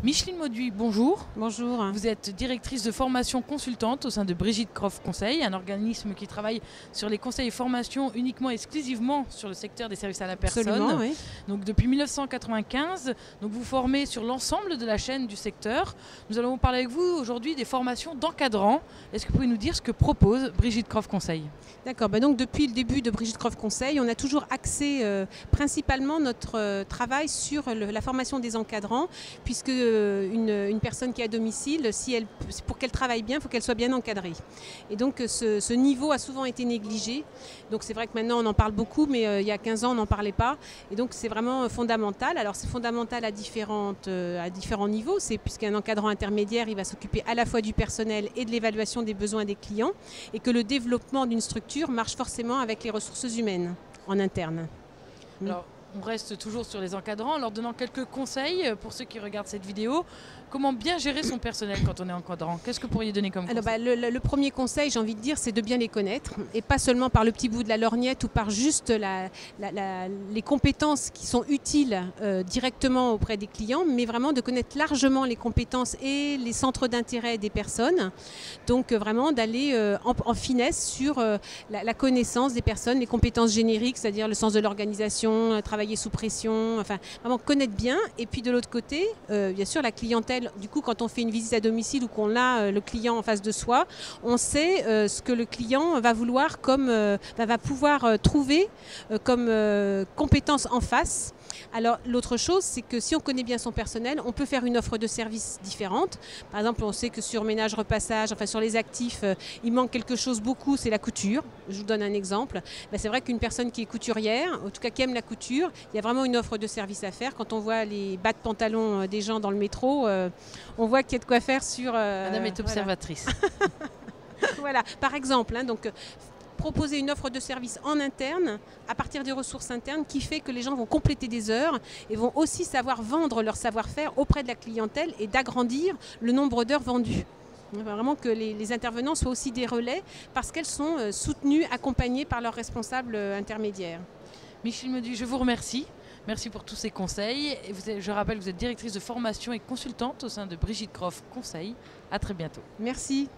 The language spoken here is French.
Micheline Mauduit, bonjour. Bonjour. Vous êtes directrice de formation consultante au sein de Brigitte Croft Conseil, un organisme qui travaille sur les conseils et formations uniquement et exclusivement sur le secteur des services à la personne. Absolument, oui. Donc depuis 1995, donc vous formez sur l'ensemble de la chaîne du secteur. Nous allons parler avec vous aujourd'hui des formations d'encadrants. Est-ce que vous pouvez nous dire ce que propose Brigitte Croft Conseil? D'accord, donc depuis le début de Brigitte Croft Conseil, on a toujours axé principalement notre travail sur la formation des encadrants, puisque une personne qui est à domicile, pour qu'elle travaille bien, il faut qu'elle soit bien encadrée. Et donc ce niveau a souvent été négligé. Donc c'est vrai que maintenant on en parle beaucoup, mais il y a 15 ans on n'en parlait pas. Et donc c'est vraiment fondamental. Alors c'est fondamental à différents niveaux, puisqu'un encadrant intermédiaire, il va s'occuper à la fois du personnel et de l'évaluation des besoins des clients, et que le développement d'une structure marche forcément avec les ressources humaines en interne. Alors, on reste toujours sur les encadrants en leur donnant quelques conseils pour ceux qui regardent cette vidéo. Comment bien gérer son personnel quand on est encadrant? Qu'est-ce que vous pourriez donner comme conseil? Le premier conseil, j'ai envie de dire, c'est de bien les connaître, et pas seulement par le petit bout de la lorgnette ou par juste les compétences qui sont utiles directement auprès des clients, mais vraiment de connaître largement les compétences et les centres d'intérêt des personnes. Donc vraiment d'aller en finesse sur la connaissance des personnes, les compétences génériques, c'est-à-dire le sens de l'organisation, travailler sous pression, enfin vraiment connaître bien. Et puis de l'autre côté, bien sûr, la clientèle. Du coup, quand on fait une visite à domicile ou qu'on a le client en face de soi, on sait ce que le client va vouloir va pouvoir trouver comme compétences en face. Alors l'autre chose, c'est que si on connaît bien son personnel, on peut faire une offre de services différente. Par exemple, on sait que sur ménage, repassage, enfin sur les actifs, il manque quelque chose beaucoup, c'est la couture. Je vous donne un exemple. C'est vrai qu'une personne qui est couturière, en tout cas qui aime la couture, il y a vraiment une offre de service à faire. Quand on voit les bas de pantalon des gens dans le métro, on voit qu'il y a de quoi faire sur... Madame est observatrice. Voilà, par exemple. Donc, proposer une offre de service en interne, à partir des ressources internes, qui fait que les gens vont compléter des heures et vont aussi savoir vendre leur savoir-faire auprès de la clientèle et d'agrandir le nombre d'heures vendues. Vraiment que les intervenants soient aussi des relais parce qu'elles sont soutenues, accompagnées par leurs responsables intermédiaires. Micheline Mauduit, je vous remercie. Merci pour tous ces conseils. Je rappelle que vous êtes directrice de formation et consultante au sein de Brigitte Croft Conseil. À très bientôt. Merci.